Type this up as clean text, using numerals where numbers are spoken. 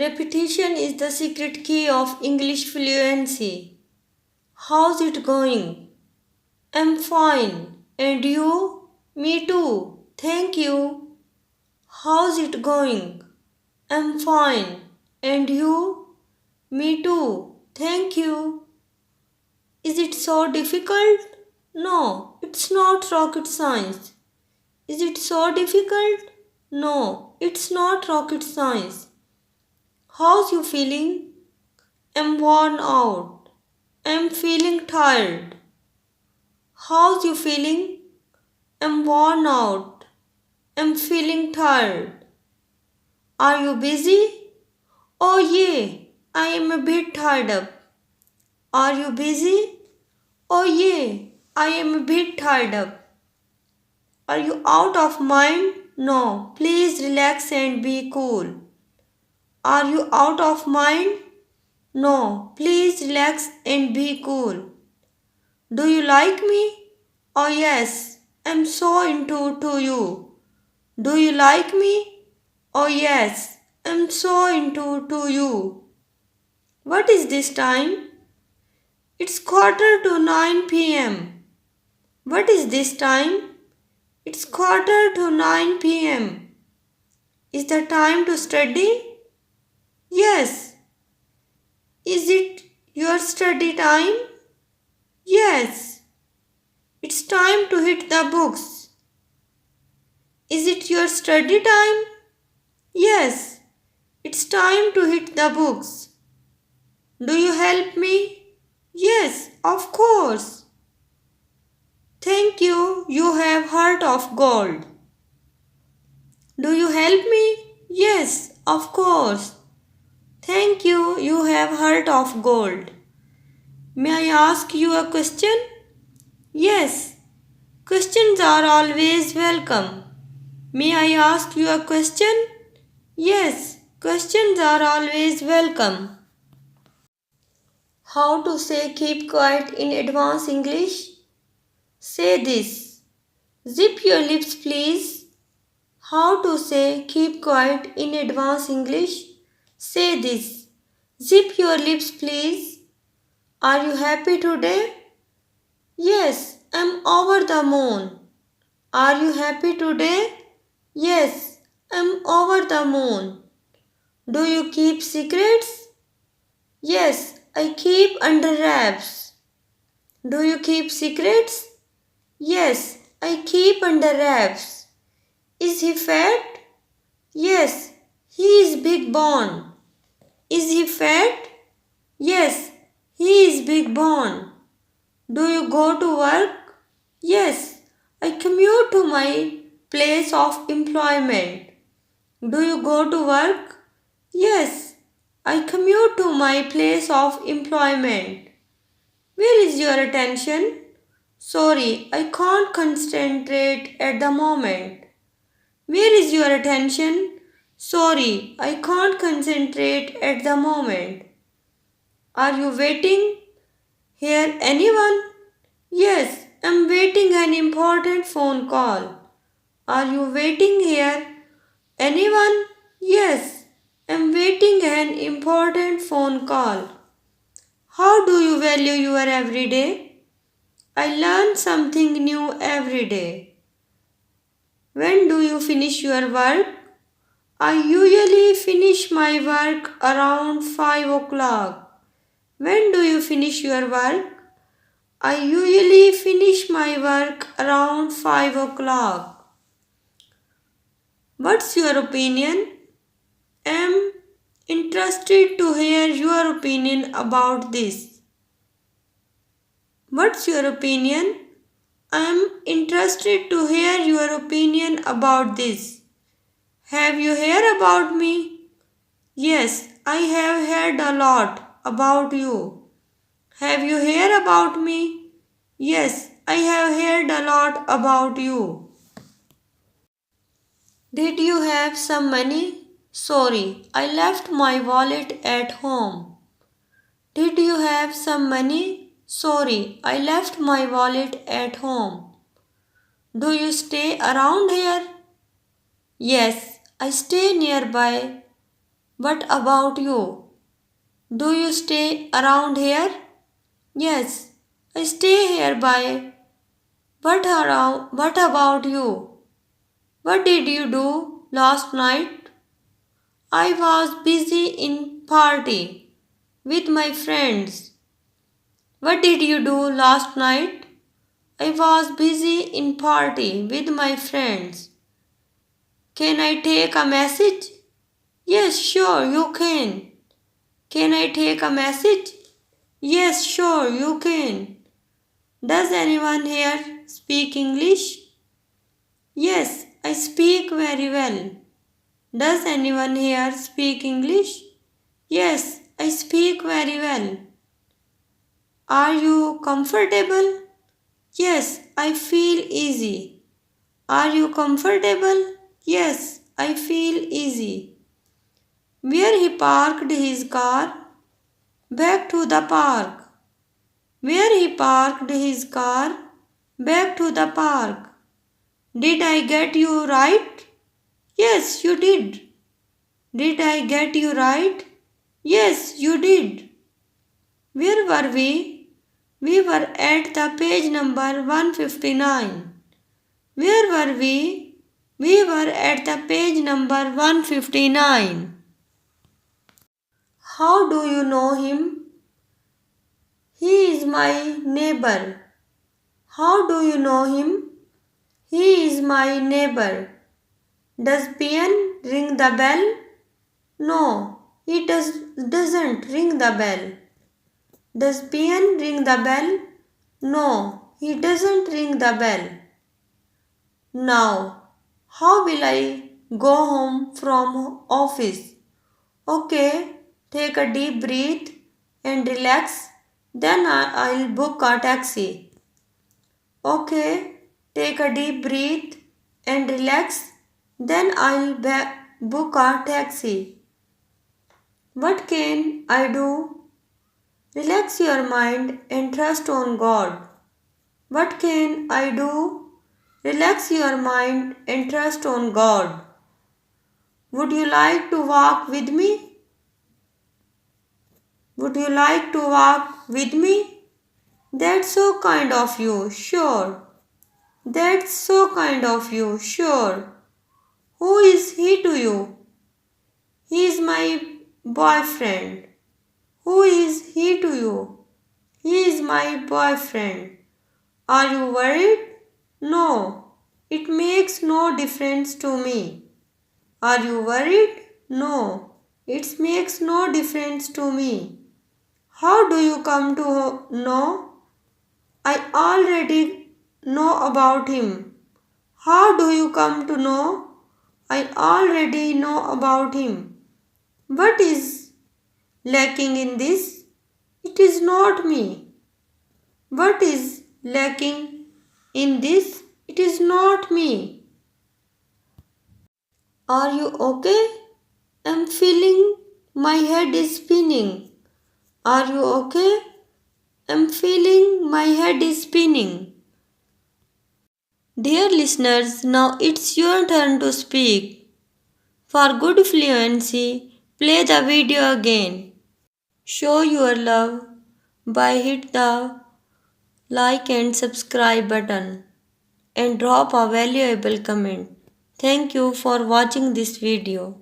Repetition is the secret key of English fluency. How's it going? I'm fine. And you? Me too. Thank you. How's it going? I'm fine. And you? Me too. Thank you. Is it so difficult? No, it's not rocket science. Is it so difficult? No, it's not rocket science. How's you feeling? I'm worn out. I'm feeling tired. How's you feeling? I'm worn out. I'm feeling tired. Are you busy? Oh yeah, I am a bit tired up. Are you busy? Oh yeah, I am a bit tired up. Are you out of mind? No, please relax and be cool. Are you out of mind? No, please relax and be cool. Do you like me? Oh yes, I'm so into you. Do you like me? Oh yes, I'm so into you. What is this time? It's 8:45 p.m. What is this time? It's 8:45 p.m. Is the time to study? Yes. Is it your study time? Yes. It's time to hit the books. Is it your study time? Yes. It's time to hit the books. Do you help me? Yes, of course. Thank you. You have heart of gold. Do you help me? Yes, of course. Thank you. You have heart of gold. May I ask you a question? Yes. Questions are always welcome. May I ask you a question? Yes. Questions are always welcome. How to say keep quiet in advanced English? Say this. Zip your lips please. How to say keep quiet in advanced English? Say this. Zip your lips please. Are you happy today? Yes, I'm over the moon. Are you happy today? Yes, I'm over the moon. Do you keep secrets? Yes, I keep under wraps. Do you keep secrets? Yes, I keep under wraps. Is he fat? Yes, he is big bone. Is he fat? Yes, he is big bone. Do you go to work? Yes, I commute to my place of employment. Do you go to work? Yes, I commute to my place of employment. Where is your attention? Sorry, I can't concentrate at the moment. Where is your attention? Sorry, I can't concentrate at the moment. Are you waiting? Here anyone? Yes, I'm waiting an important phone call. Are you waiting here? Anyone? Yes, I'm waiting an important phone call. How do you value your everyday? I learn something new every day. When do you finish your work? I usually finish my work around 5 o'clock. When do you finish your work? I usually finish my work around 5 o'clock. What's your opinion? I'm interested to hear your opinion about this. What's your opinion? I'm interested to hear your opinion about this. Have you heard about me? Yes, I have heard a lot about you. Have you heard about me? Yes, I have heard a lot about you. Did you have some money? Sorry, I left my wallet at home. Did you have some money? Sorry, I left my wallet at home. Do you stay around here? Yes, I stay nearby. What about you? Do you stay around here? Yes, I stay here by. What about you? What did you do last night? I was busy in party with my friends. What did you do last night? I was busy in party with my friends. Can I take a message? Yes, sure, you can. Can I take a message? Yes, sure, you can. Does anyone here speak English? Yes, I speak very well. Does anyone here speak English? Yes, I speak very well. Are you comfortable? Yes, I feel easy. Are you comfortable? Yes, I feel easy. Where he parked his car? Back to the park. Where he parked his car? Back to the park. Did I get you right? Yes, you did. Did I get you right? Yes, you did. Where were we? We were at the page number 159. Where were we? We were at the page number 159. How do you know him? He is my neighbor. How do you know him? He is my neighbor. Does Pian ring the bell? No, he doesn't ring the bell. Does Pian ring the bell? No, he doesn't ring the bell. Now, how will I go home from office? Okay, take a deep breath and relax. Then I'll book a taxi. Okay, take a deep breath and relax. Then I'll book a taxi. What can I do? Relax your mind and trust on God. What can I do? Relax your mind and trust on God. Would you like to walk with me? Would you like to walk with me? That's so kind of you, sure. That's so kind of you, sure. Who is he to you? He is my boyfriend. Who is he to you? He is my boyfriend. Are you worried? No, it makes no difference to me. Are you worried? No, it makes no difference to me. How do you come to know? I already know about him. How do you come to know? I already know about him. What is lacking in this? It is not me. What is lacking in this? It is not me. Are you okay? I'm feeling my head is spinning. Are you okay? I'm feeling my head is spinning. Dear listeners, now it's your turn to speak. For good fluency, play the video again. Show your love by hit the like and subscribe button and drop a valuable comment. Thank you for watching this video.